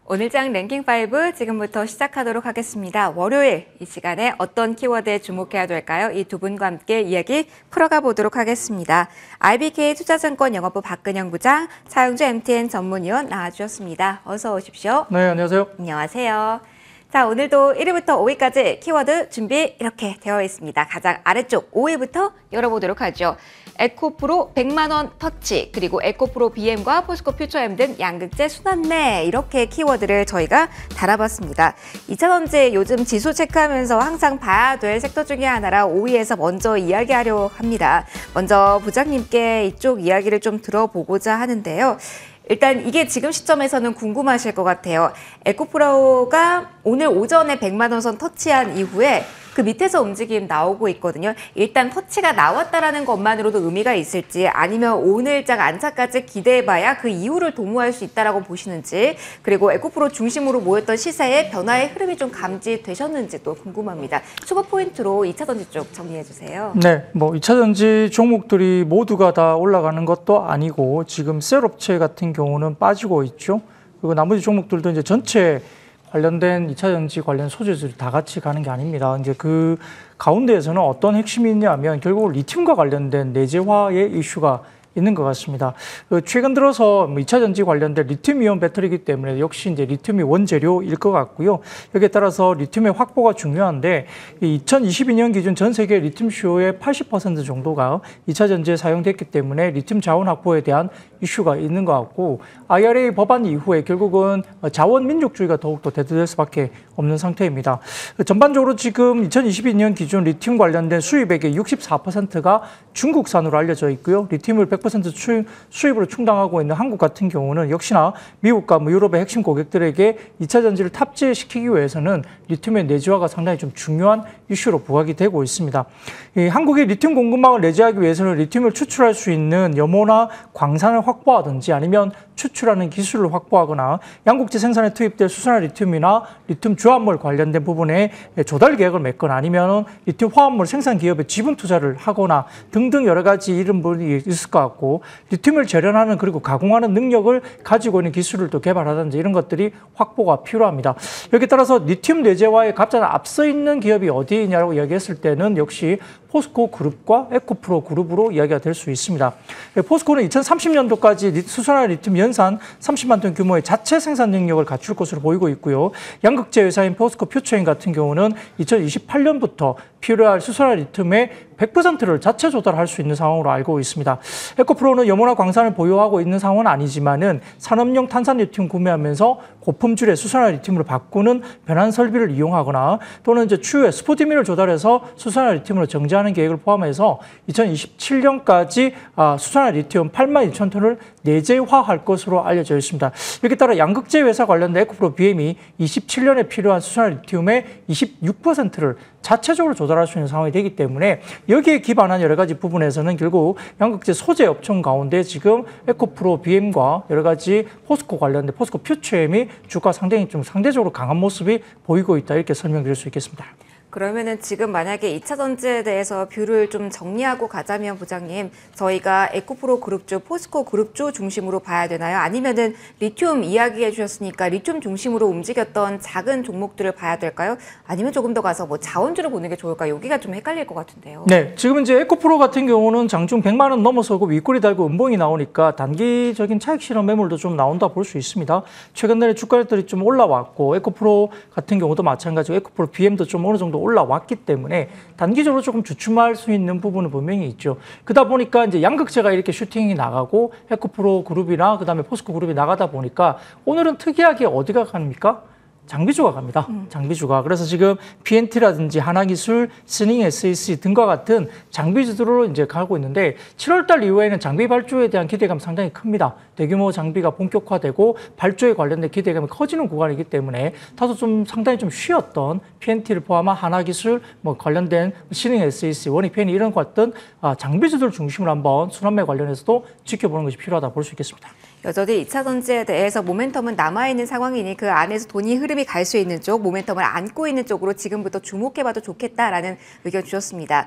오늘장 랭킹5 지금부터 시작하도록 하겠습니다. 월요일 이 시간에 어떤 키워드에 주목해야 될까요? 이 두 분과 함께 이야기 풀어가 보도록 하겠습니다. IBK 투자증권 영업부 박근영 부장, 차용주 MTN 전문위원 나와주셨습니다. 어서 오십시오. 네, 안녕하세요. 안녕하세요. 자, 오늘도 1위부터 5위까지 키워드 준비 이렇게 되어 있습니다. 가장 아래쪽 5위부터 열어보도록 하죠. 에코프로 100만 원 터치, 그리고 에코프로 BM과 포스코 퓨처엠 등 양극재 순환매 이렇게 키워드를 저희가 달아봤습니다. 2차전지 요즘 지수 체크하면서 항상 봐야 될 섹터 중에 하나라 5위에서 먼저 이야기하려고 합니다. 먼저 부장님께 이쪽 이야기를 좀 들어보고자 하는데요. 일단 이게 지금 시점에서는 궁금하실 것 같아요. 에코프로가 오늘 오전에 100만 원 선 터치한 이후에 그 밑에서 움직임 나오고 있거든요. 일단 터치가 나왔다라는 것만으로도 의미가 있을지, 아니면 오늘장 안착까지 기대해봐야 그 이후를 도모할 수 있다라고 보시는지, 그리고 에코프로 중심으로 모였던 시세의 변화의 흐름이 좀 감지되셨는지도 궁금합니다. 추가 포인트로 2차전지 쪽 정리해주세요. 네, 2차전지 종목들이 모두가 다 올라가는 것도 아니고 지금 셀업체 같은 경우는 빠지고 있죠. 그리고 나머지 종목들도 이제 전체 관련된 2차전지 관련 소재들이 다 같이 가는 게 아닙니다. 이제 그 가운데에서는 어떤 핵심이 있냐면 결국 리튬과 관련된 내재화의 이슈가 있는 것 같습니다. 최근 들어서 2차전지 관련된 리튬이온 배터리이기 때문에 역시 이제 리튬이 원재료일 것 같고요. 여기에 따라서 리튬의 확보가 중요한데 2022년 기준 전 세계 리튬 수요의 80% 정도가 2차전지에 사용됐기 때문에 리튬 자원 확보에 대한 이슈가 있는 것 같고, IRA 법안 이후에 결국은 자원 민족주의가 더욱더 대두될 수밖에 없는 상태입니다. 전반적으로 지금 2022년 기준 리튬 관련된 수입액의 64%가 중국산으로 알려져 있고요. 리튬을 100% 수입으로 충당하고 있는 한국 같은 경우는 역시나 미국과 유럽의 핵심 고객들에게 2차전지를 탑재시키기 위해서는 리튬의 내재화가 상당히 좀 중요한 이슈로 부각이 되고 있습니다. 한국의 리튬 공급망을 내재하기 위해서는 리튬을 추출할 수 있는 염호나 광산을 확보하든지, 아니면 추출하는 기술을 확보하거나 양극재 생산에 투입될 수산화 리튬이나 리튬 주화물 관련된 부분에 조달 계약을 맺거나, 아니면 리튬 화합물 생산 기업에 지분 투자를 하거나 등등 여러 가지 이런 부분이 있을 것 같고, 리튬을 재련하는 그리고 가공하는 능력을 가지고 있는 기술을 또 개발하든지 이런 것들이 확보가 필요합니다. 여기에 따라서 리튬 내재화에 가장 앞서 있는 기업이 어디냐라고 이야기했을 때는 역시 포스코 그룹과 에코프로 그룹으로 이야기가 될 수 있습니다. 포스코는 2030년도까지 수산화 리튬 연산 30만 톤 규모의 자체 생산 능력을 갖출 것으로 보이고 있고요. 양극재 회사인 포스코 퓨처엠 같은 경우는 2028년부터 필요할 수산화 리튬의 100%를 자체 조달할 수 있는 상황으로 알고 있습니다. 에코프로는 염호나 광산을 보유하고 있는 상황은 아니지만은 산업용 탄산 리튬 구매하면서 고품질의 수산화 리튬으로 바꾸는 변환 설비를 이용하거나, 또는 이제 추후에 스포디민을 조달해서 수산화 리튬으로 정제하는 계획을 포함해서 2027년까지 수산화 리튬 82,000톤을 내재화할 것으로 알려져 있습니다. 이렇게 따라 양극재 회사 관련된 에코프로 BM이 27년에 필요한 수산화 리튬의 26%를 자체적으로 조달할 수 있는 상황이 되기 때문에 여기에 기반한 여러 가지 부분에서는 결국 양극재 소재 업종 가운데 지금 에코프로 BM과 여러 가지 포스코 관련된 포스코 퓨처엠이 주가 상당히 좀 상대적으로 강한 모습이 보이고 있다, 이렇게 설명드릴 수 있겠습니다. 그러면은 지금 만약에 2차전지에 대해서 뷰를 좀 정리하고 가자면 부장님, 저희가 에코프로 그룹주, 포스코 그룹주 중심으로 봐야 되나요? 아니면은 리튬 이야기해 주셨으니까 리튬 중심으로 움직였던 작은 종목들을 봐야 될까요? 아니면 조금 더 가서 자원주를 보는 게 좋을까요? 여기가 좀 헷갈릴 것 같은데요. 네, 지금 이제 에코프로 같은 경우는 장중 100만 원 넘어서고 윗꼬리 달고 음봉이 나오니까 단기적인 차익 실현 매물도 좀 나온다 볼 수 있습니다. 최근에 주가들이 좀 올라왔고, 에코프로 같은 경우도 마찬가지고 에코프로 BM도 좀 어느 정도 올라왔기 때문에 단기적으로 조금 주춤할 수 있는 부분은 분명히 있죠. 그러다 보니까 이제 양극재가 이렇게 슈팅이 나가고 에코프로 그룹이나 그다음에 포스코 그룹이 나가다 보니까 오늘은 특이하게 어디가 갑니까? 장비주가 갑니다. 장비주가. 그래서 지금 PNT라든지 하나기술, 스닝 SEC 등과 같은 장비주들로 이제 가고 있는데, 7월달 이후에는 장비 발주에 대한 기대감 상당히 큽니다. 대규모 장비가 본격화되고 발주에 관련된 기대감이 커지는 구간이기 때문에 다소 좀 상당히 좀 쉬었던 PNT를 포함한 하나기술, 관련된 스닝 SEC, 원익, 이런 같은 장비주들 중심으로 한번 순환매 관련해서도 지켜보는 것이 필요하다 볼 수 있겠습니다. 여전히 2차전지에 대해서 모멘텀은 남아있는 상황이니 그 안에서 돈이 흐름이 갈 수 있는 쪽, 모멘텀을 안고 있는 쪽으로 지금부터 주목해봐도 좋겠다라는 의견 주셨습니다.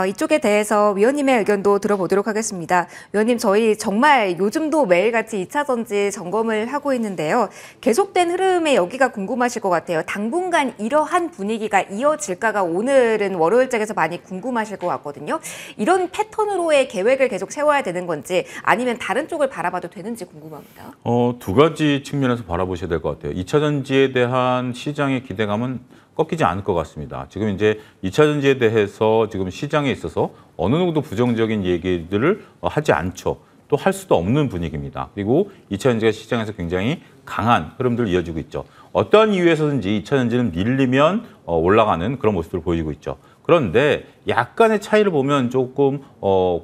이쪽에 대해서 위원님의 의견도 들어보도록 하겠습니다. 위원님, 저희 정말 요즘도 매일 매일같이 2차 전지 점검을 하고 있는데요. 계속된 흐름에 여기가 궁금하실 것 같아요. 당분간 이러한 분위기가 이어질까가 오늘은 월요일장에서 많이 궁금하실 것 같거든요. 이런 패턴으로의 계획을 계속 세워야 되는 건지 아니면 다른 쪽을 바라봐도 되는지 궁금합니다. 두 가지 측면에서 바라보셔야 될 것 같아요. 2차 전지에 대한 시장의 기대감은 꺾이지 않을 것 같습니다. 지금 이제 2차 전지에 대해서 지금 시장에 있어서 어느 정도 부정적인 얘기들을 하지 않죠. 또 할 수도 없는 분위기입니다. 그리고 2차 전지가 시장에서 굉장히 강한 흐름들 이어지고 있죠. 어떠한 이유에서든지 2차 전지는 밀리면 올라가는 그런 모습들을 보이고 있죠. 그런데 약간의 차이를 보면 조금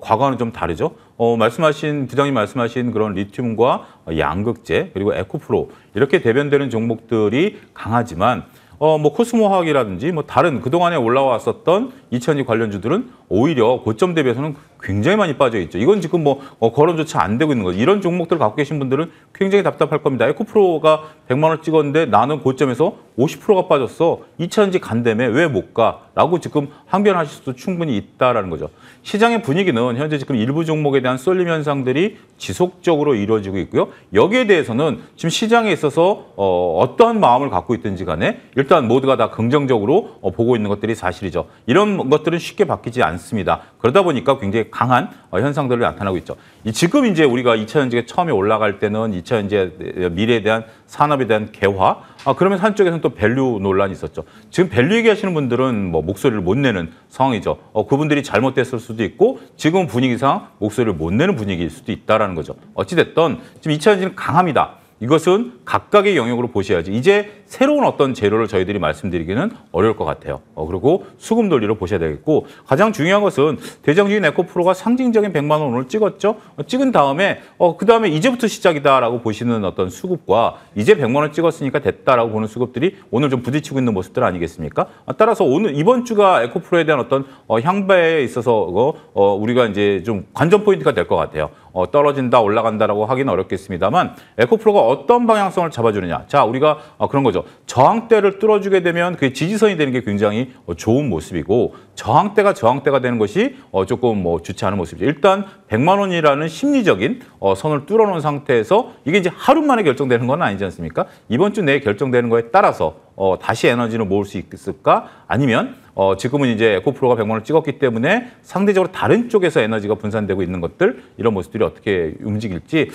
과거와는 좀 다르죠. 부장님 말씀하신 그런 리튬과 양극재 그리고 에코프로 이렇게 대변되는 종목들이 강하지만 코스모화학이라든지 다른 그동안에 올라왔었던 2차전지 관련주들은 오히려 고점 대비해서는 굉장히 많이 빠져 있죠. 이건 지금 거론조차 안 되고 있는 거죠. 이런 종목들을 갖고 계신 분들은 굉장히 답답할 겁니다. 에코프로가 100만 원 찍었는데 나는 고점에서 50%가 빠졌어. 2차전지 간다며 왜 못 가? 라고 지금 항변하실 수도 충분히 있다라는 거죠. 시장의 분위기는 현재 지금 일부 종목에 대한 쏠림 현상들이 지속적으로 이루어지고 있고요. 여기에 대해서는 지금 시장에 있어서 어떠한 마음을 갖고 있든지 간에 일단 모두가 다 긍정적으로 보고 있는 것들이 사실이죠. 이런 것들은 쉽게 바뀌지 않습니다. 그러다 보니까 굉장히 강한 현상들이 나타나고 있죠. 지금 이제 우리가 2차 전지가 처음에 올라갈 때는 2차 전지의 미래에 대한 산업에 대한 개화, 그러면 한쪽에서는 또 밸류 논란이 있었죠. 지금 밸류 얘기하시는 분들은 목소리를 못 내는 상황이죠. 그분들이 잘못됐을 수도 있고 지금 분위기상 목소리를 못 내는 분위기일 수도 있다는 거죠. 어찌됐든 지금 2차 전지는 강합니다. 이것은 각각의 영역으로 보셔야지. 이제 새로운 어떤 재료를 저희들이 말씀드리기는 어려울 것 같아요. 그리고 수급 논리로 보셔야 되겠고 가장 중요한 것은 대장주인 에코프로가 상징적인 100만 원 오늘 찍었죠. 찍은 다음에 그다음에 이제부터 시작이다라고 보시는 어떤 수급과 이제 100만 원 찍었으니까 됐다라고 보는 수급들이 오늘 좀 부딪히고 있는 모습들 아니겠습니까? 따라서 오늘 이번 주가 에코프로에 대한 어떤 향배에 있어서 우리가 이제 좀 관전 포인트가 될 것 같아요. 떨어진다 올라간다라고 하기는 어렵겠습니다만 에코프로가 어떤 방향성을 잡아주느냐. 자, 우리가 그런 거죠. 저항대를 뚫어주게 되면 그게 지지선이 되는 게 굉장히 좋은 모습이고 저항대가 되는 것이 조금 좋지 않은 모습이죠. 일단 100만 원이라는 심리적인 선을 뚫어놓은 상태에서 이게 이제 하루 만에 결정되는 건 아니지 않습니까? 이번 주 내에 결정되는 거에 따라서 다시 에너지를 모을 수 있을까? 아니면 지금은 이제 에코프로가 100만 원을 찍었기 때문에 상대적으로 다른 쪽에서 에너지가 분산되고 있는 것들 이런 모습들이 어떻게 움직일지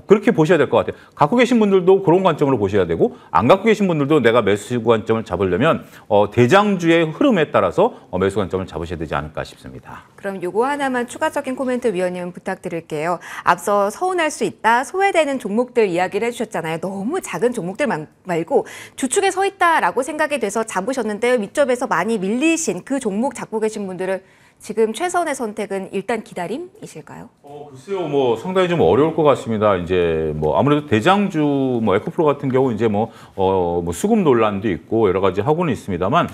그렇게 보셔야 될 것 같아요. 갖고 계신 분들도 그런 관점으로 보셔야 되고 안 갖고 계신 분들도 내가 매수 관점을 잡으려면 대장주의 흐름에 따라서 매수 관점을 잡으셔야 되지 않을까 싶습니다. 그럼 요거 하나만 추가적인 코멘트 위원님 부탁드릴게요. 앞서 서운할 수 있다, 소외되는 종목들 이야기를 해주셨잖아요. 너무 작은 종목들 말고 주축에 서 있다라고 생각이 돼서 잡으셨는데 위쪽에서 많이 밀리신 그 종목 잡고 계신 분들은 지금 최선의 선택은 일단 기다림이실까요? 글쎄요, 상당히 좀 어려울 것 같습니다. 이제 아무래도 대장주 에코프로 같은 경우 이제 수급 논란도 있고 여러 가지 하고는 있습니다만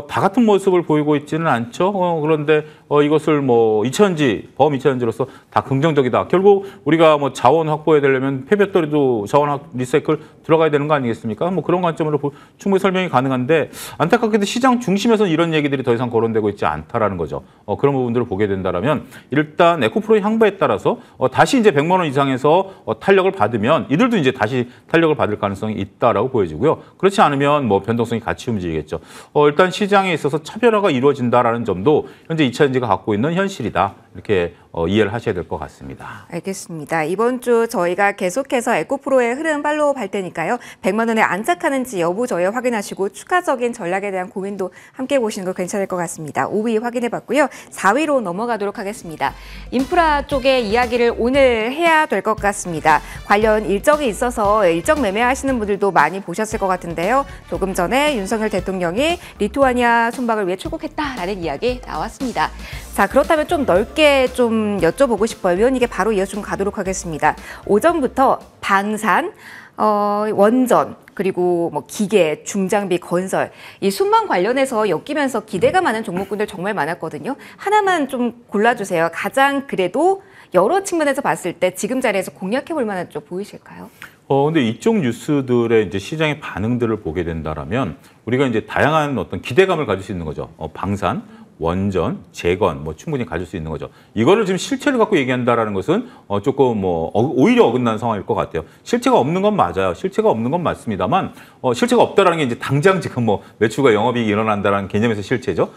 다 같은 모습을 보이고 있지는 않죠. 그런데 이것을 2차전지, 범 2차전지로서 다 긍정적이다. 결국 우리가 자원 확보해야 되려면 폐배터리도 자원 리사이클 들어가야 되는 거 아니겠습니까? 그런 관점으로 충분히 설명이 가능한데 안타깝게도 시장 중심에서는 이런 얘기들이 더 이상 거론되고 있지 않다라는 거죠. 그런 부분들을 보게 된다면 일단 에코프로의 향배에 따라서 다시 이제 100만 원 이상에서 탄력을 받으면 이들도 이제 다시 탄력을 받을 가능성이 있다라고 보여지고요. 그렇지 않으면 변동성이 같이 움직이겠죠. 일단 시장에 있어서 차별화가 이루어진다라는 점도 현재 2차전지가 갖고 있는 현실이다. 이렇게 이해를 하셔야 될 것 같습니다. 알겠습니다. 이번 주 저희가 계속해서 에코프로의 흐름 팔로우 할 테니까요. 100만 원에 안착하는지 여부 저희 확인하시고 추가적인 전략에 대한 고민도 함께 보시는 거 괜찮을 것 같습니다. 5위 확인해봤고요. 4위로 넘어가도록 하겠습니다. 인프라 쪽의 이야기를 오늘 해야 될 것 같습니다. 관련 일정이 있어서 일정 매매하시는 분들도 많이 보셨을 것 같은데요. 조금 전에 윤석열 대통령이 리투아니아 순방을 위해 출국했다라는 이야기 나왔습니다. 자, 그렇다면 좀 넓게 좀 여쭤보고 싶어요. 위원님께 바로 이어서 좀 가도록 하겠습니다. 오전부터 방산, 원전, 그리고 기계, 중장비, 건설, 이 순방 관련해서 엮이면서 기대가 많은 종목군들 정말 많았거든요. 하나만 좀 골라주세요. 가장 그래도 여러 측면에서 봤을 때 지금 자리에서 공략해 볼 만한 쪽 보이실까요? 근데 이쪽 뉴스들의 이제 시장의 반응들을 보게 된다라면 우리가 이제 다양한 어떤 기대감을 가질 수 있는 거죠. 방산, 원전, 재건 뭐 충분히 가질 수 있는 거죠. 이거를 지금 실체를 갖고 얘기한다라는 것은 조금 뭐 오히려 어긋난 상황일 것 같아요. 실체가 없는 건 맞아요. 실체가 없는 건 맞습니다만 실체가 없다라는 게 이제 당장 지금 뭐 매출과 영업이익이 일어난다라는 개념에서 실체죠.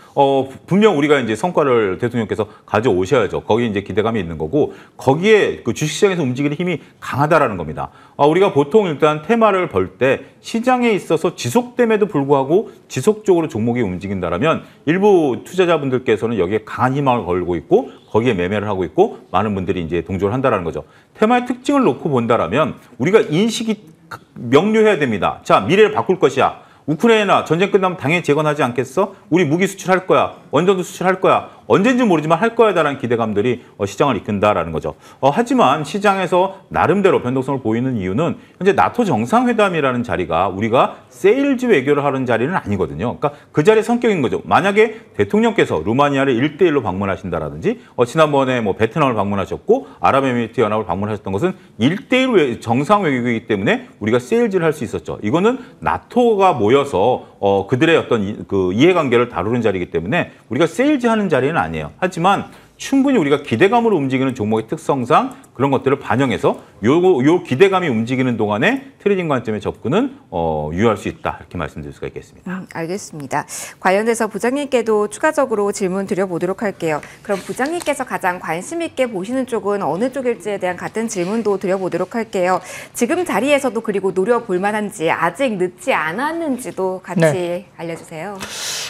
분명 우리가 이제 성과를 대통령께서 가져오셔야죠. 거기에 이제 기대감이 있는 거고 거기에 그 주식시장에서 움직이는 힘이 강하다라는 겁니다. 우리가 보통 일단 테마를 볼 때 시장에 있어서 지속됨에도 불구하고 지속적으로 종목이 움직인다라면 일부 투자자분들께서는 여기에 강한 희망을 걸고 있고 거기에 매매를 하고 있고 많은 분들이 이제 동조를 한다라는 거죠. 테마의 특징을 놓고 본다라면 우리가 인식이 명료해야 됩니다. 자, 미래를 바꿀 것이야. 우크라이나 전쟁 끝나면 당연히 재건하지 않겠어? 우리 무기 수출할 거야. 원전도 수출할 거야. 언젠지 모르지만 할 거야라는 기대감들이 시장을 이끈다라는 거죠. 하지만 시장에서 나름대로 변동성을 보이는 이유는 현재 나토 정상회담이라는 자리가 우리가 세일즈 외교를 하는 자리는 아니거든요. 그러니까 그 자리의 성격인 거죠. 만약에 대통령께서 루마니아를 1대1로 방문하신다라든지 지난번에 뭐 베트남을 방문하셨고 아랍에미리트 연합을 방문하셨던 것은 1대1 정상 외교이기 때문에 우리가 세일즈를 할 수 있었죠. 이거는 나토가 모여서 그들의 어떤 그 이해관계를 다루는 자리이기 때문에 우리가 세일즈 하는 자리는 아니에요. 하지만 충분히 우리가 기대감으로 움직이는 종목의 특성상 그런 것들을 반영해서 요 기대감이 움직이는 동안에 트레이딩 관점의 접근은 유효할 수 있다. 이렇게 말씀드릴 수가 있겠습니다. 알겠습니다. 관련돼서 부장님께도 추가적으로 질문 드려보도록 할게요. 그럼 부장님께서 가장 관심 있게 보시는 쪽은 어느 쪽일지에 대한 같은 질문도 드려보도록 할게요. 지금 자리에서도 그리고 노려볼 만한지 아직 늦지 않았는지도 같이 알려주세요.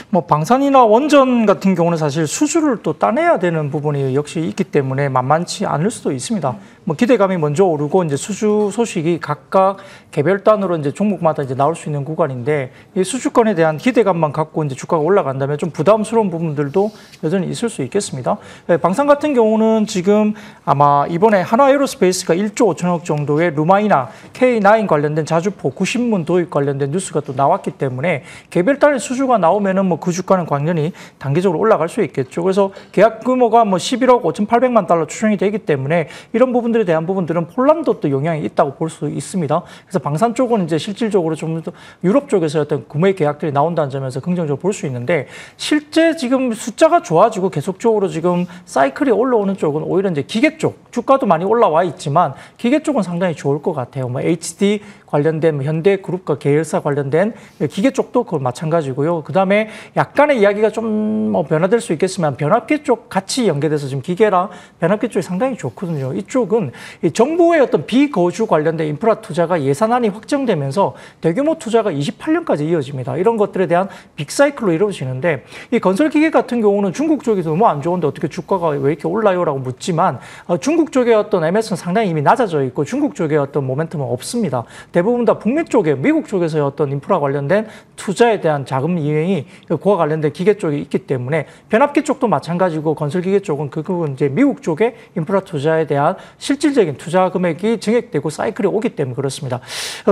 뭐 방산이나 원전 같은 경우는 사실 수주를 또 따내야 되는 부분이 역시 있기 때문에 만만치 않을 수도 있습니다. 뭐 기대감이 먼저 오르고 이제 수주 소식이 각각 개별단으로 이제 종목마다 이제 나올 수 있는 구간인데 이 수주권에 대한 기대감만 갖고 이제 주가가 올라간다면 좀 부담스러운 부분들도 여전히 있을 수 있겠습니다. 방산 같은 경우는 지금 아마 이번에 한화에어로스페이스가 1조 5천억 정도의 루마이나 K9 관련된 자주포 90문 도입 관련된 뉴스가 또 나왔기 때문에 개별단의 수주가 나오면은 뭐 그 주가는 당연히 단기적으로 올라갈 수 있겠죠. 그래서 계약 규모가 뭐 11억 5,800만 달러 추정이 되기 때문에 이런 부분들에 대한 부분들은 폴란드도 또 영향이 있다고 볼 수 있습니다. 그래서 방산 쪽은 이제 실질적으로 좀 더 유럽 쪽에서 어떤 구매 계약들이 나온다는 점에서 긍정적으로 볼 수 있는데 실제 지금 숫자가 좋아지고 계속적으로 지금 사이클이 올라오는 쪽은 오히려 이제 기계 쪽 주가도 많이 올라와 있지만 기계 쪽은 상당히 좋을 것 같아요. 뭐 HD 관련된 현대그룹과 계열사 관련된 기계 쪽도 그걸 마찬가지고요. 그다음에 약간의 이야기가 좀 뭐 변화될 수 있겠지만 변압기 쪽 같이 연계돼서 지금 기계랑 변압기 쪽이 상당히 좋거든요. 이쪽은 정부의 어떤 비거주 관련된 인프라 투자가 예산안이 확정되면서 대규모 투자가 28년까지 이어집니다. 이런 것들에 대한 빅사이클로 이루어지는데 이 건설기계 같은 경우는 중국 쪽이 너무 안 좋은데 어떻게 주가가 왜 이렇게 올라요라고 묻지만 중국 쪽의 어떤 MS는 상당히 이미 낮아져 있고 중국 쪽의 어떤 모멘텀은 없습니다. 대부분 다 북미 쪽에 미국 쪽에서의 어떤 인프라 관련된 투자에 대한 자금 이행이 그와 관련된 기계 쪽이 있기 때문에 변압기 쪽도 마찬가지고 건설기계 쪽은 그건 이제 미국 쪽의 인프라 투자에 대한 실질적인 투자 금액이 증액되고 사이클이 오기 때문에 그렇습니다.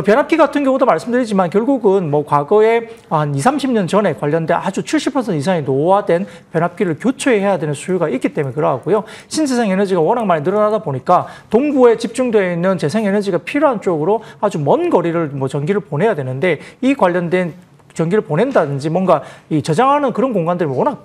변압기 같은 경우도 말씀드리지만 결국은 뭐 과거에 한 20, 30년 전에 관련된 아주 70% 이상의 노후화된 변압기를 교체해야 되는 수요가 있기 때문에 그러하고요. 신재생에너지가 워낙 많이 늘어나다 보니까 동부에 집중되어 있는 재생에너지가 필요한 쪽으로 아주 먼 거리를 뭐 전기를 보내야 되는데 이 관련된 전기를 보낸다든지 뭔가 이 저장하는 그런 공간들이 워낙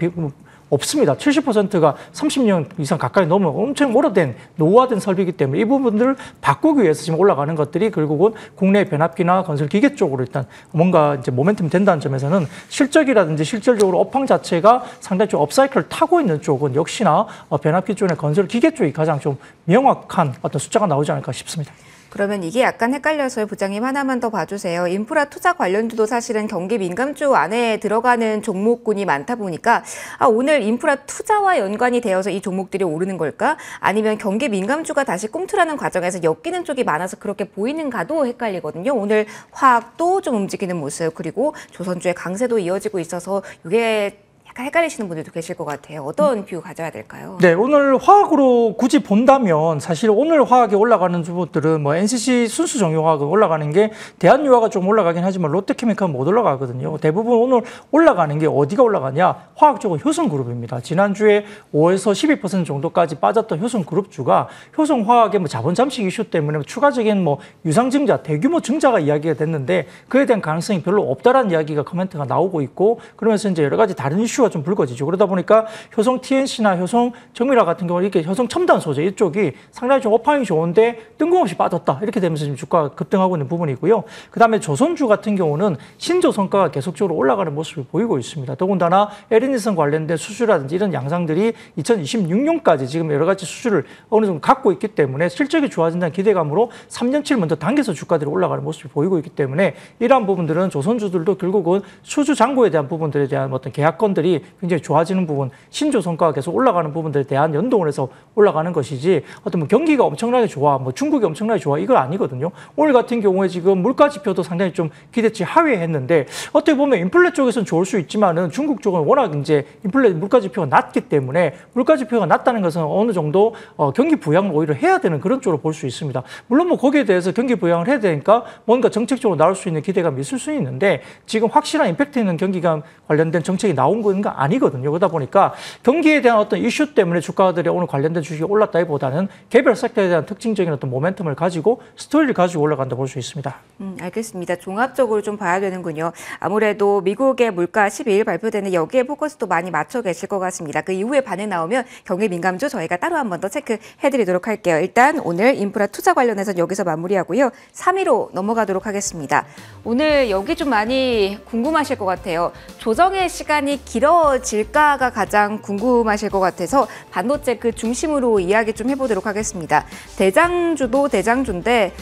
없습니다. 70%가 30년 이상 가까이 넘은 엄청 오래된 노후화된 설비이기 때문에 이 부분들을 바꾸기 위해서 지금 올라가는 것들이 결국은 국내 변압기나 건설 기계 쪽으로 일단 뭔가 이제 모멘텀이 된다는 점에서는 실적이라든지 실질적으로 업황 자체가 상당히 좀 업사이클을 타고 있는 쪽은 역시나 변압기 쪽의 건설 기계 쪽이 가장 좀 명확한 어떤 숫자가 나오지 않을까 싶습니다. 그러면 이게 약간 헷갈려서요. 부장님 하나만 더 봐주세요. 인프라 투자 관련주도 사실은 경기 민감주 안에 들어가는 종목군이 많다 보니까 오늘 인프라 투자와 연관이 되어서 이 종목들이 오르는 걸까? 아니면 경기 민감주가 다시 꿈틀하는 과정에서 엮이는 쪽이 많아서 그렇게 보이는가도 헷갈리거든요. 오늘 화학도 좀 움직이는 모습 그리고 조선주의 강세도 이어지고 있어서 이게 헷갈리시는 분들도 계실 것 같아요. 어떤 뷰 가져야 될까요? 네, 오늘 화학으로 굳이 본다면 사실 오늘 화학이 올라가는 주부들은 뭐 NCC 순수 정유화학은 올라가는 게 대한유화가 좀 올라가긴 하지만 롯데케미칼은 못 올라가거든요. 대부분 오늘 올라가는 게 어디가 올라가냐? 화학 쪽은 효성그룹입니다. 지난주에 5에서 12% 정도까지 빠졌던 효성그룹주가 효성화학의 뭐 자본 잠식 이슈 때문에 추가적인 뭐 유상증자, 대규모 증자가 이야기가 됐는데 그에 대한 가능성이 별로 없다라는 이야기가 코멘트가 나오고 있고 그러면서 이제 여러 가지 다른 이슈가 수주가 좀 불거지죠. 그러다 보니까 효성 TNC나 효성 정밀화 같은 경우는 이렇게 효성 첨단 소재 이쪽이 상당히 좀 업황이 좋은데 뜬금없이 빠졌다. 이렇게 되면서 지금 주가가 급등하고 있는 부분이고요. 그다음에 조선주 같은 경우는 신조선가가 계속적으로 올라가는 모습을 보이고 있습니다. 더군다나 LNG선 관련된 수주라든지 이런 양상들이 2026년까지 지금 여러 가지 수주를 어느 정도 갖고 있기 때문에 실적이 좋아진다는 기대감으로 3년치를 먼저 당겨서 주가들이 올라가는 모습을 보이고 있기 때문에 이러한 부분들은 조선주들도 결국은 수주 잔고에 대한 부분들에 대한 어떤 계약건들이 굉장히 좋아지는 부분, 신조선가가 계속 올라가는 부분들에 대한 연동을 해서 올라가는 것이지 어떤 뭐 경기가 엄청나게 좋아, 뭐 중국이 엄청나게 좋아 이건 아니거든요. 오늘 같은 경우에 지금 물가 지표도 상당히 좀 기대치 하회했는데 어떻게 보면 인플레 쪽에서는 좋을 수 있지만은 중국 쪽은 워낙 이제 인플레 물가 지표가 낮기 때문에 물가 지표가 낮다는 것은 어느 정도 경기 부양을 오히려 해야 되는 그런 쪽으로 볼 수 있습니다. 물론 뭐 거기에 대해서 경기 부양을 해야 되니까 뭔가 정책적으로 나올 수 있는 기대감이 있을 수 있는데 지금 확실한 임팩트 있는 경기가 관련된 정책이 나온 건 아니거든요. 그러다 보니까 경기에 대한 어떤 이슈 때문에 주가들이 오늘 관련된 주식이 올랐다기보다는 개별 섹터에 대한 특징적인 어떤 모멘텀을 가지고 스토리를 가지고 올라간다 볼 수 있습니다. 알겠습니다. 종합적으로 좀 봐야 되는군요. 아무래도 미국의 물가 12일 발표되는 여기에 포커스도 많이 맞춰 계실 것 같습니다. 그 이후에 반응 나오면 경기 민감주 저희가 따로 한 번 더 체크해드리도록 할게요. 일단 오늘 인프라 투자 관련해서는 여기서 마무리하고요. 3위로 넘어가도록 하겠습니다. 오늘 여기 좀 많이 궁금하실 것 같아요. 조정의 시간이 길어질까가 가장 궁금하실 것 같아서 반도체 그 중심으로 이야기 좀 해보도록 하겠습니다. 대장주도 대장주인데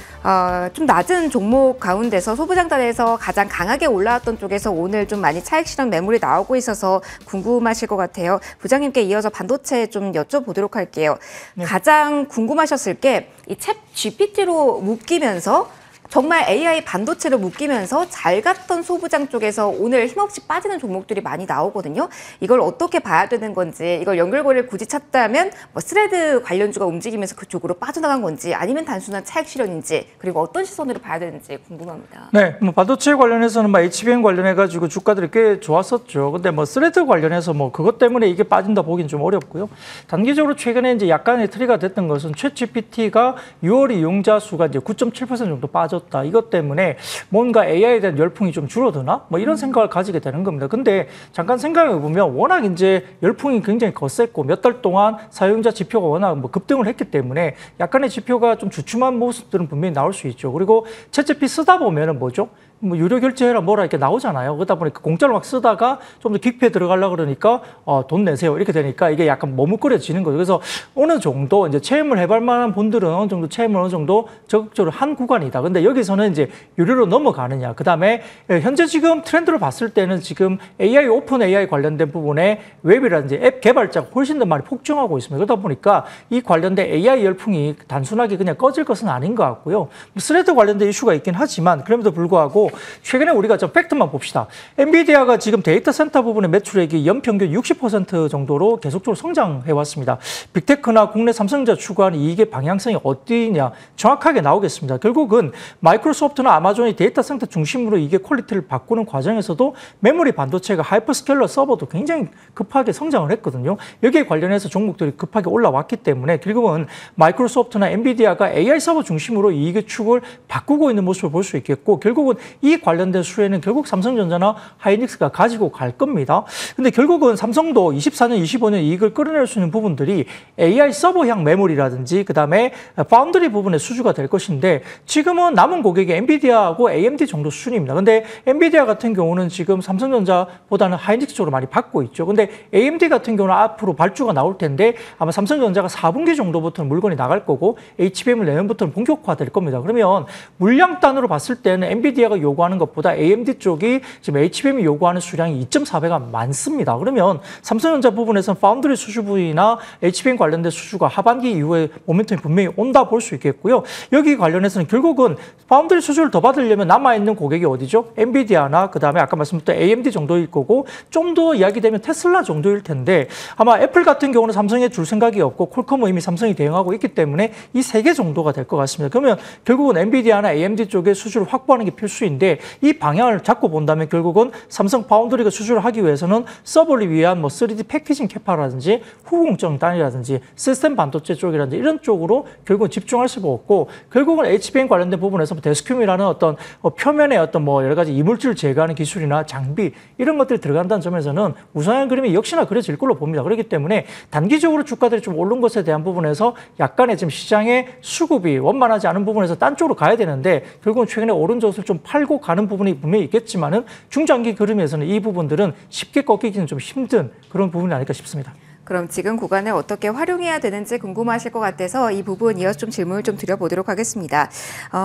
좀 낮은 종목 가운데서 소부장단에서 가장 강하게 올라왔던 쪽에서 오늘 좀 많이 차익 실현 매물이 나오고 있어서 궁금하실 것 같아요. 부장님께 이어서 반도체 좀 여쭤보도록 할게요. 네. 가장 궁금하셨을 게 이 챗 GPT로 묶이면서 정말 AI 반도체로 묶이면서 잘 갔던 소부장 쪽에서 오늘 힘없이 빠지는 종목들이 많이 나오거든요. 이걸 어떻게 봐야 되는 건지, 이걸 연결고리를 굳이 찾다면 뭐 스레드 관련주가 움직이면서 그쪽으로 빠져나간 건지 아니면 단순한 차익 실현인지 그리고 어떤 시선으로 봐야 되는지 궁금합니다. 네, 뭐 반도체 관련해서는 뭐 HBM 관련해가지고 주가들이 꽤 좋았었죠. 근데 뭐 스레드 관련해서 뭐 그것 때문에 이게 빠진다 보기는 좀 어렵고요. 단기적으로 최근에 이제 약간의 트리가 됐던 것은 챗GPT가 6월 이용자 수가 이제 9.7% 정도 빠졌다. 이것 때문에 뭔가 AI에 대한 열풍이 좀 줄어드나? 뭐 이런 생각을 가지게 되는 겁니다. 근데 잠깐 생각해 보면 워낙 이제 열풍이 굉장히 거셌고 몇 달 동안 사용자 지표가 워낙 뭐 급등을 했기 때문에 약간의 지표가 좀 주춤한 모습들은 분명히 나올 수 있죠. 그리고 챗GPT 쓰다 보면은 뭐죠? 뭐 유료 결제해라 뭐라 이렇게 나오잖아요. 그러다 보니까 공짜로 막 쓰다가 좀 더 깊게 들어가려고 그러니까 돈 내세요. 이렇게 되니까 이게 약간 머뭇거려지는 거죠. 그래서 어느 정도 이제 체험을 해볼 만한 분들은 어느 정도 체험을 어느 정도 적극적으로 한 구간이다. 근데 여기서는 이제 유료로 넘어가느냐. 그 다음에 현재 지금 트렌드를 봤을 때는 지금 AI, 오픈 AI 관련된 부분에 웹이라든지 앱 개발자가 훨씬 더 많이 폭증하고 있습니다. 그러다 보니까 이 관련된 AI 열풍이 단순하게 그냥 꺼질 것은 아닌 것 같고요. 스레드 관련된 이슈가 있긴 하지만 그럼에도 불구하고 최근에 우리가 좀 팩트만 봅시다. 엔비디아가 지금 데이터 센터 부분의 매출액이 연평균 60% 정도로 계속적으로 성장해 왔습니다. 빅테크나 국내 삼성전자 추구하는 이익의 방향성이 어디냐 정확하게 나오겠습니다. 결국은 마이크로소프트나 아마존이 데이터 센터 중심으로 이게 퀄리티를 바꾸는 과정에서도 메모리 반도체가 하이퍼스케일러 서버도 굉장히 급하게 성장을 했거든요. 여기에 관련해서 종목들이 급하게 올라왔기 때문에 결국은 마이크로소프트나 엔비디아가 AI 서버 중심으로 이익의 축을 바꾸고 있는 모습을 볼 수 있겠고 결국은 이 관련된 수혜는 결국 삼성전자나 하이닉스가 가지고 갈 겁니다. 근데 결국은 삼성도 24년, 25년 이익을 끌어낼 수 있는 부분들이 AI 서버형 메모리라든지 그다음에 파운드리 부분의 수주가 될 것인데 지금은 남은 고객이 엔비디아하고 AMD 정도 수준입니다. 근데 엔비디아 같은 경우는 지금 삼성전자보다는 하이닉스 쪽으로 많이 받고 있죠. 근데 AMD 같은 경우는 앞으로 발주가 나올 텐데 아마 삼성전자가 4분기 정도부터는 물건이 나갈 거고 HBM을 내년부터는 본격화될 겁니다. 그러면 물량 단으로 봤을 때는 엔비디아가 요구하는 것보다 AMD 쪽이 지금 HBM이 요구하는 수량이 2.4배가 많습니다. 그러면 삼성전자 부분에서는 파운드리 수주 부위나 HBM 관련된 수주가 하반기 이후에 모멘텀이 분명히 온다 볼 수 있겠고요. 여기 관련해서는 결국은 파운드리 수주를 더 받으려면 남아있는 고객이 어디죠? 엔비디아나 그다음에 아까 말씀드렸던 AMD 정도일 거고 좀 더 이야기되면 테슬라 정도일 텐데 아마 애플 같은 경우는 삼성에 줄 생각이 없고 퀄컴은 이미 삼성이 대응하고 있기 때문에 이 3개 정도가 될 것 같습니다. 그러면 결국은 엔비디아나 AMD 쪽에 수주를 확보하는 게 필수인데 기술인데 이 방향을 잡고 본다면 결국은 삼성 파운드리가 수주를 하기 위해서는 서버를 위한 뭐 3D 패키징 캐파라든지 후공정 단이라든지 시스템 반도체 쪽이라든지 이런 쪽으로 결국은 집중할 수밖에 없고 결국은 HBM 관련된 부분에서 데스큐미라는 어떤 표면의 어떤 뭐 여러 가지 이물질을 제거하는 기술이나 장비 이런 것들이 들어간다는 점에서는 우상향 그림이 역시나 그려질 걸로 봅니다. 그렇기 때문에 단기적으로 주가들이 좀 오른 것에 대한 부분에서 약간의 지금 시장의 수급이 원만하지 않은 부분에서 딴 쪽으로 가야 되는데 결국은 최근에 오른 젖을 좀 팔고 가는 부분이 분명히 있겠지만은 중장기 그림에서는 이 부분들은 쉽게 꺾이기는 좀 힘든 그런 부분이 아닐까 싶습니다. 그럼 지금 구간을 어떻게 활용해야 되는지 궁금하실 것 같아서 이 부분 이어서 좀 질문을 좀 드려보도록 하겠습니다.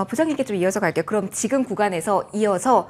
부장님께 좀 이어서 갈게요. 그럼 지금 구간에서 이어서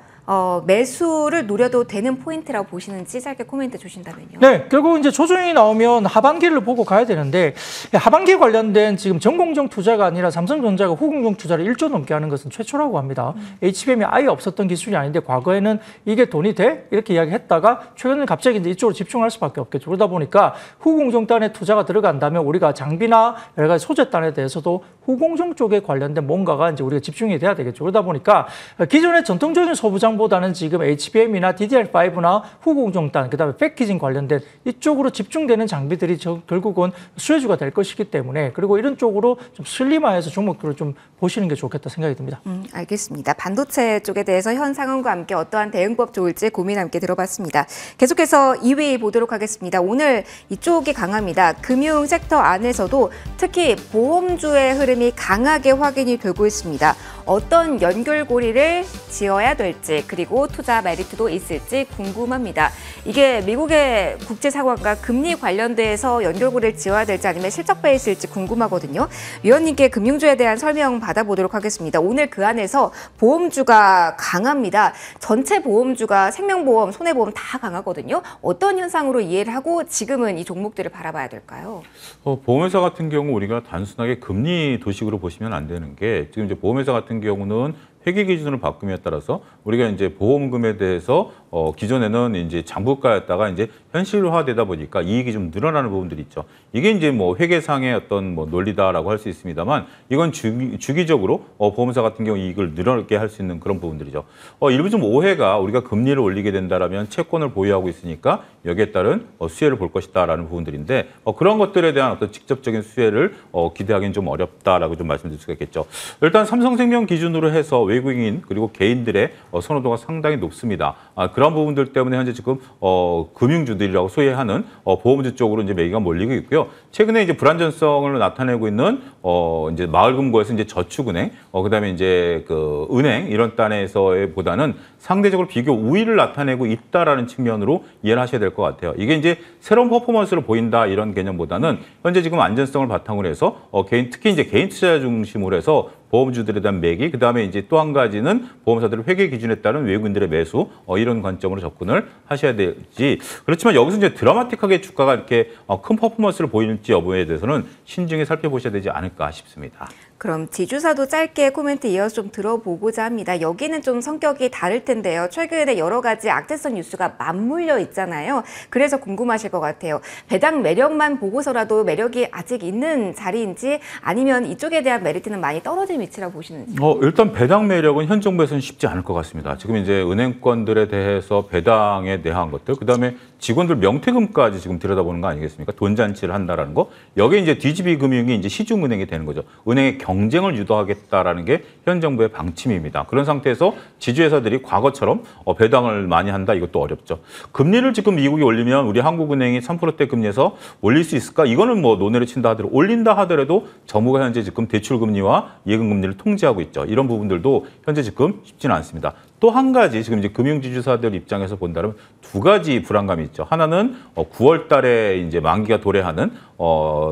매수를 노려도 되는 포인트라고 보시는지 짧게 코멘트 주신다면요. 네, 결국 이제 조정이 나오면 하반기를 보고 가야 되는데 하반기 관련된 지금 전공정 투자가 아니라 삼성전자가 후공정 투자를 1조 넘게 하는 것은 최초라고 합니다. HBM이 아예 없었던 기술이 아닌데 과거에는 이게 돈이 돼? 이렇게 이야기했다가 최근에는 갑자기 이제 이쪽으로 집중할 수밖에 없겠죠. 그러다 보니까 후공정단에 투자가 들어간다면 우리가 장비나 여러 가지 소재단에 대해서도 후공정 쪽에 관련된 뭔가가 이제 우리가 집중이 돼야 되겠죠. 그러다 보니까 기존의 전통적인 소부장보다는 지금 HBM이나 DDR5나 후공정단, 그다음에 패키징 관련된 이쪽으로 집중되는 장비들이 결국은 수혜주가 될 것이기 때문에 그리고 이런 쪽으로 좀 슬림화해서 종목들을 좀 보시는 게 좋겠다 생각이 듭니다. 알겠습니다. 반도체 쪽에 대해서 현 상황과 함께 어떠한 대응법 좋을지 고민 함께 들어봤습니다. 계속해서 2위 보도록 하겠습니다. 오늘 이쪽이 강합니다. 금융 섹터 안에서도 특히 보험주의 흐름이 강하게 확인이 되고 있습니다. 어떤 연결고리를 지어야 될지 그리고 투자 메리트도 있을지 궁금합니다. 이게 미국의 국제 상황과 금리 관련돼서 연결고리를 지어야 될지 아니면 실적 베이스일지 궁금하거든요. 위원님께 금융주에 대한 설명 받아보도록 하겠습니다. 오늘 그 안에서 보험주가 강합니다. 전체 보험주가 생명보험, 손해보험 다 강하거든요. 어떤 현상으로 이해를 하고 지금은 이 종목들을 바라봐야 될까요? 보험회사 같은 경우 우리가 단순하게 금리 도식으로 보시면 안 되는 게 지금 이제 보험회사 같은 경우는 회계 기준을 바꿈에 따라서 우리가 이제 보험금에 대해서 기존에는 이제 장부가였다가 이제 현실화되다 보니까 이익이 좀 늘어나는 부분들이 있죠. 이게 이제 뭐 회계상의 어떤 뭐 논리다라고 할 수 있습니다만 이건 주기적으로 보험사 같은 경우 이익을 늘어나게 할 수 있는 그런 부분들이죠. 일부 좀 오해가 우리가 금리를 올리게 된다라면 채권을 보유하고 있으니까 여기에 따른 수혜를 볼 것이다라는 부분들인데 그런 것들에 대한 어떤 직접적인 수혜를 기대하기는 좀 어렵다라고 좀 말씀드릴 수가 있겠죠. 일단 삼성생명 기준으로 해서 외국인 그리고 개인들의 선호도가 상당히 높습니다. 그런 부분들 때문에 현재 지금 금융주들이라고 소개하는 보험주 쪽으로 이제 매기가 몰리고 있고요. 최근에 이제 불안전성을 나타내고 있는 이제 마을금고에서 이제 저축은행, 그다음에 이제 그 은행 이런 단에서의 보다는 상대적으로 비교 우위를 나타내고 있다라는 측면으로 이해를 하셔야 될 것 같아요. 이게 이제 새로운 퍼포먼스를 보인다 이런 개념보다는 현재 지금 안전성을 바탕으로 해서 특히 이제 개인 투자 중심으로 해서 보험주들에 대한 매기, 그다음에 이제 또 한 가지는 보험사들의 회계 기준에 따른 외국인들의 매수, 이런 관점으로 접근을 하셔야 되지. 그렇지만 여기서 이제 드라마틱하게 주가가 이렇게 큰 퍼포먼스를 보일지 여부에 대해서는 신중히 살펴보셔야 되지 않을까 싶습니다. 그럼 지주사도 짧게 코멘트 이어서 좀 들어보고자 합니다. 여기는 좀 성격이 다를 텐데요. 최근에 여러 가지 악재성 뉴스가 맞물려 있잖아요. 그래서 궁금하실 것 같아요. 배당 매력만 보고서라도 매력이 아직 있는 자리인지 아니면 이쪽에 대한 메리트는 많이 떨어진 위치라고 보시는지. 일단 배당 매력은 현 정부에서는 쉽지 않을 것 같습니다. 지금 이제 은행권들에 대해서 배당에 대한 것들, 그다음에 직원들 명퇴금까지 지금 들여다보는 거 아니겠습니까? 돈잔치를 한다라는 거. 여기에 이제 DGB금융이 이제 시중은행이 되는 거죠. 은행의 경쟁을 유도하겠다라는 게 현 정부의 방침입니다. 그런 상태에서 지주회사들이 과거처럼 배당을 많이 한다, 이것도 어렵죠. 금리를 지금 미국이 올리면 우리 한국은행이 3%대 금리에서 올릴 수 있을까? 이거는 뭐 논의를 친다 하더라도, 올린다 하더라도 정부가 현재 지금 대출금리와 예금금리를 통제하고 있죠. 이런 부분들도 현재 지금 쉽지는 않습니다. 또 한 가지 지금 이제 금융지주사들 입장에서 본다면 두 가지 불안감이 있죠. 하나는 9월 달에 이제 만기가 도래하는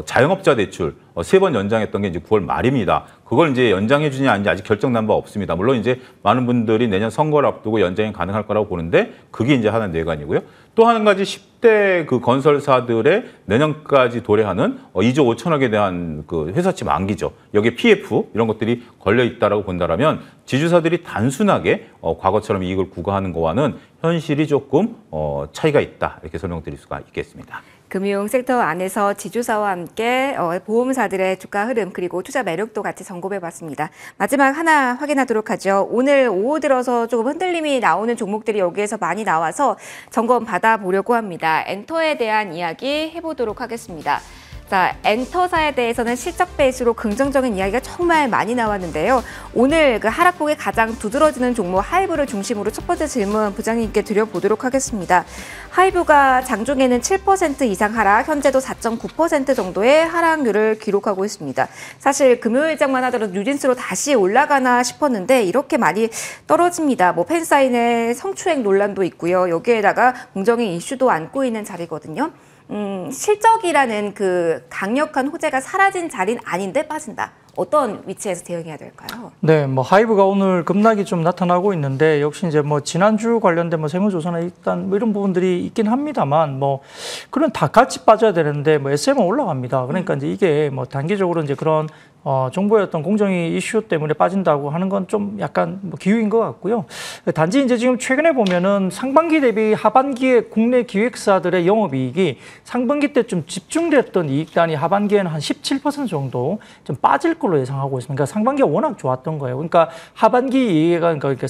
자영업자 대출 3번 연장했던 게 이제 9월 말입니다. 그걸 이제 연장해 주냐 아닌지 아직 결정난 바 없습니다. 물론 이제 많은 분들이 내년 선거를 앞두고 연장이 가능할 거라고 보는데 그게 이제 하나 뇌관이고요. 또 한 가지 10대 그 건설사들의 내년까지 도래하는 2조 5천억에 대한 그 회사채 만기죠. 여기에 PF 이런 것들이 걸려 있다라고 본다라면 지주사들이 단순하게 과거처럼 이익을 구가하는 거와는 현실이 조금 차이가 있다, 이렇게 설명드릴 수가 있겠습니다. 금융 섹터 안에서 지주사와 함께 보험사들의 주가 흐름 그리고 투자 매력도 같이 점검해봤습니다. 마지막 하나 확인하도록 하죠. 오늘 오후 들어서 조금 흔들림이 나오는 종목들이 여기에서 많이 나와서 점검 받아보려고 합니다. 엔터에 대한 이야기 해보도록 하겠습니다. 자, 엔터사에 대해서는 실적 베이스로 긍정적인 이야기가 정말 많이 나왔는데요. 오늘 그 하락폭이 가장 두드러지는 종목 하이브를 중심으로 첫 번째 질문 부장님께 드려보도록 하겠습니다. 하이브가 장중에는 7% 이상 하락, 현재도 4.9% 정도의 하락률을 기록하고 있습니다. 사실 금요일장만 하더라도 뉴진스로 다시 올라가나 싶었는데 이렇게 많이 떨어집니다. 뭐 팬사인회 성추행 논란도 있고요. 여기에다가 공정위 이슈도 안고 있는 자리거든요. 실적이라는 그 강력한 호재가 사라진 자리는 아닌데 빠진다. 어떤 위치에서 대응해야 될까요? 네, 뭐 하이브가 오늘 급락이 좀 나타나고 있는데 역시 이제 뭐 지난주 관련된 뭐 세무조사나 일단 뭐 이런 부분들이 있긴 합니다만 뭐 그런 다 같이 빠져야 되는데 뭐 SM은 올라갑니다. 그러니까 이제 이게 뭐 단기적으로 이제 그런 정부의 어떤 공정위 이슈 때문에 빠진다고 하는 건 좀 약간 뭐 기우인 것 같고요. 단지 이제 지금 최근에 보면은 상반기 대비 하반기에 국내 기획사들의 영업이익이 상반기 때 좀 집중됐던 이익단이 하반기에는 한 17% 정도 좀 빠질 걸로 예상하고 있습니다. 그러니까 상반기가 워낙 좋았던 거예요. 그러니까 하반기 이익가 그러니까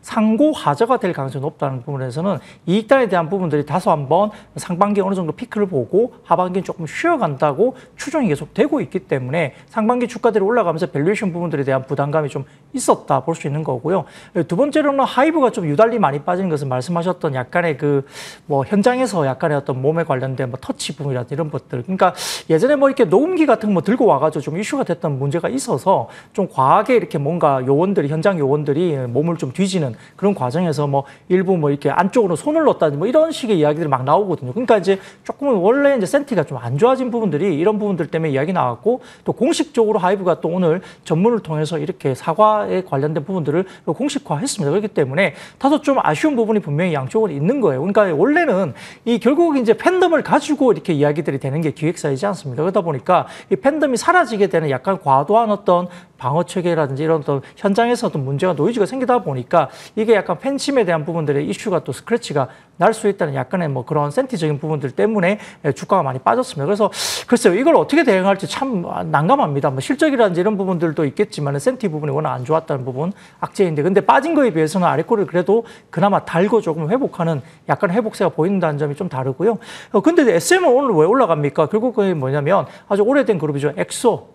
상고 하저가 될 가능성이 높다는 부분에서는 이익단에 대한 부분들이 다소 한번 상반기에 어느 정도 피크를 보고 하반기는 조금 쉬어간다고 추정이 계속 되고 있기 때문에 상반기 주가들이 올라가면서 밸류에이션 부분들에 대한 부담감이 좀 있었다 볼 수 있는 거고요. 두 번째로는 하이브가 좀 유달리 많이 빠지는 것은 말씀하셨던 약간의 그 뭐 현장에서 약간의 어떤 몸에 관련된 뭐 터치 부분이라든지 이런 것들. 그러니까 예전에 뭐 이렇게 녹음기 같은 거 들고 와가지고 좀 이슈가 됐던 문제가 있어서 좀 과하게 이렇게 뭔가 요원들이 현장 요원들이 몸을 좀 뒤지는 그런 과정에서 뭐 일부 뭐 이렇게 안쪽으로 손을 넣었다든지 뭐 이런 식의 이야기들이 막 나오거든요. 그러니까 이제 조금은 원래 이제 센티가 좀 안 좋아진 부분들이 이런 부분들 때문에 이야기 나왔고 또 공식적으로 하이브가 또 오늘 전문을 통해서 이렇게 사과에 관련된 부분들을 공식화했습니다. 그렇기 때문에 다소 좀 아쉬운 부분이 분명히 양쪽으로 있는 거예요. 그러니까 원래는 이 결국 이제 팬덤을 가지고 이렇게 이야기들이 되는 게 기획사이지 않습니까? 그러다 보니까 이 팬덤이 사라지게 되는 약간 과도한 어떤 방어 체계라든지 이런 어떤 현장에서 어떤 문제가 노이즈가 생기다 보니까 이게 약간 팬심에 대한 부분들의 이슈가 또 스크래치가 날 수 있다는 약간의 뭐 그런 센티적인 부분들 때문에 주가가 많이 빠졌습니다. 그래서 글쎄요, 이걸 어떻게 대응할지 참 난감합니다. 뭐 실적이라든지 이런 부분들도 있겠지만 센티 부분이 워낙 안 좋았다는 부분 악재인데 근데 빠진 거에 비해서는 아래꼬리를 그래도 그나마 달고 조금 회복하는 약간 회복세가 보인다는 점이 좀 다르고요. 근데 SM은 오늘 왜 올라갑니까? 결국 그게 뭐냐면 아주 오래된 그룹이죠.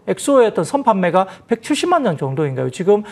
엑소의 어떤 선판매가 170만 장 정도인가요? 지금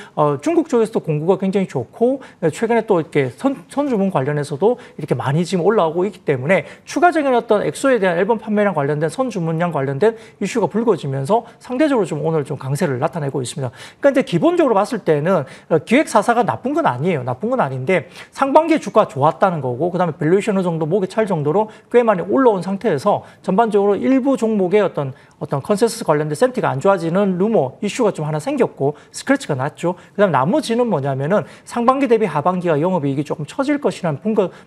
중국 쪽에서도 공구가 굉장히 좋고 최근에 또 이렇게 선주문 관련해서도 이렇게 많이 지금 올라오고 있기 때문에 추가적인 어떤 엑소에 대한 앨범 판매량 관련된 선주문량 관련된 이슈가 불거지면서 상대적으로 좀 오늘 좀 강세를 나타내고 있습니다. 그러니까 이제 기본적으로 봤을 때는 기획사사가 나쁜 건 아니에요. 나쁜 건 아닌데 상반기에 주가가 좋았다는 거고 그다음에 밸류에이션 어느 정도 목에 찰 정도로 꽤 많이 올라온 상태에서 전반적으로 일부 종목의 어떤 컨센서스 관련된 센티가 안 좋아지는 루머 이슈가 좀 하나 생겼고 스크래치가 났죠. 그다음에 나머지는 뭐냐면은 상반기 대비 하반기가 영업이익이 조금 처질 것이라는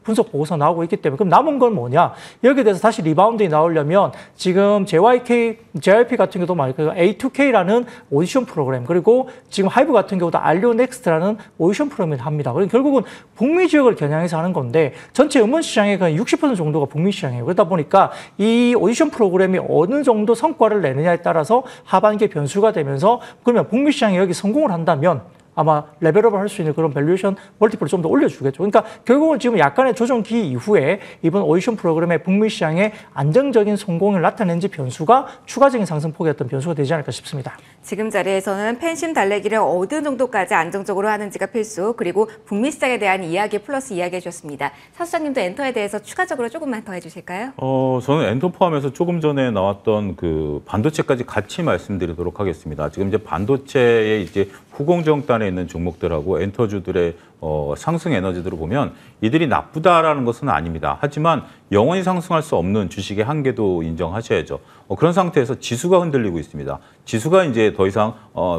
분석 보고서 나오고 있기 때문에 그럼 남은 건 뭐냐? 여기에 대해서 다시 리바운드가 나오려면 지금 JYP 같은 경우도 말고 A2K라는 오디션 프로그램 그리고 지금 하이브 같은 경우도 알리오 넥스트라는 오디션 프로그램을 합니다. 그리고 결국은 북미 지역을 겨냥해서 하는 건데 전체 음원 시장의 거의 60% 정도가 북미 시장이에요. 그러다 보니까 이 오디션 프로그램이 어느 정도 성과를 내느냐에 따라서 하반기에 변수가 되면서 그러면 북미 시장이 여기 성공을 한다면 아마 레벨업을 할 수 있는 그런 밸류에이션 멀티플을 좀 더 올려주겠죠. 그러니까 결국은 지금 약간의 조정기 이후에 이번 오디션 프로그램의 북미 시장의 안정적인 성공을 나타낸지 변수가 추가적인 상승폭의 어떤 변수가 되지 않을까 싶습니다. 지금 자리에서는 팬심 달래기를 어느 정도까지 안정적으로 하는지가 필수 그리고 북미 시장에 대한 이야기 플러스 이야기해 주셨습니다. 사 수장님도 엔터에 대해서 추가적으로 조금만 더 해주실까요? 저는 엔터 포함해서 조금 전에 나왔던 그 반도체까지 같이 말씀드리도록 하겠습니다. 지금 이제 반도체의 이제 후공정단에 있는 종목들하고 엔터주들의 상승 에너지들을 보면 이들이 나쁘다라는 것은 아닙니다. 하지만 영원히 상승할 수 없는 주식의 한계도 인정하셔야죠. 그런 상태에서 지수가 흔들리고 있습니다. 지수가 이제 더 이상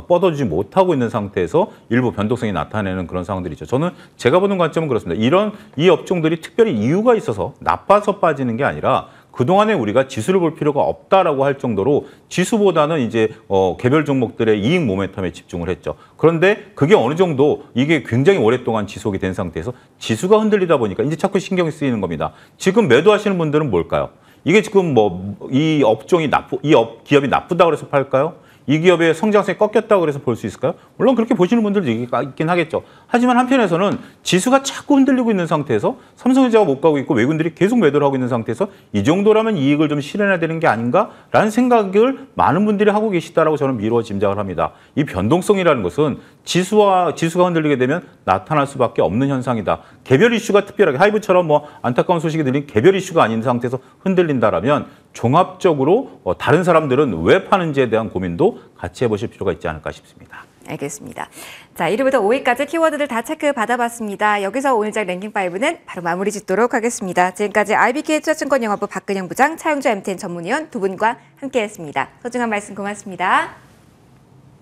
뻗어주지 못하고 있는 상태에서 일부 변동성이 나타내는 그런 상황들이 있죠. 저는 제가 보는 관점은 그렇습니다. 이 업종들이 특별히 이유가 있어서 나빠서 빠지는 게 아니라 그동안에 우리가 지수를 볼 필요가 없다라고 할 정도로 지수보다는 이제 개별 종목들의 이익 모멘텀에 집중을 했죠. 그런데 그게 어느 정도 이게 굉장히 오랫동안 지속이 된 상태에서 지수가 흔들리다 보니까 이제 자꾸 신경이 쓰이는 겁니다. 지금 매도하시는 분들은 뭘까요? 이게 지금 뭐 이 업종이 기업이 나쁘다고 해서 팔까요? 이 기업의 성장성이 꺾였다고 해서 볼 수 있을까요? 물론 그렇게 보시는 분들도 있긴 하겠죠. 하지만 한편에서는 지수가 자꾸 흔들리고 있는 상태에서 삼성전자가 못 가고 있고 외국인들이 계속 매도를 하고 있는 상태에서 이 정도라면 이익을 좀 실현해야 되는 게 아닌가라는 생각을 많은 분들이 하고 계시다라고 저는 미루어 짐작을 합니다. 이 변동성이라는 것은 지수가 흔들리게 되면 나타날 수밖에 없는 현상이다. 개별 이슈가 특별하게 하이브처럼 뭐 안타까운 소식이 들린 개별 이슈가 아닌 상태에서 흔들린다라면 종합적으로 다른 사람들은 왜 파는지에 대한 고민도 같이 해보실 필요가 있지 않을까 싶습니다. 알겠습니다. 자, 1위부터 5위까지 키워드들 다 체크 받아봤습니다. 여기서 오늘장 랭킹5는 바로 마무리 짓도록 하겠습니다. 지금까지 IBK 투자증권영업부 박근영 부장, 차영주 MTN 전문위원 두 분과 함께했습니다. 소중한 말씀 고맙습니다.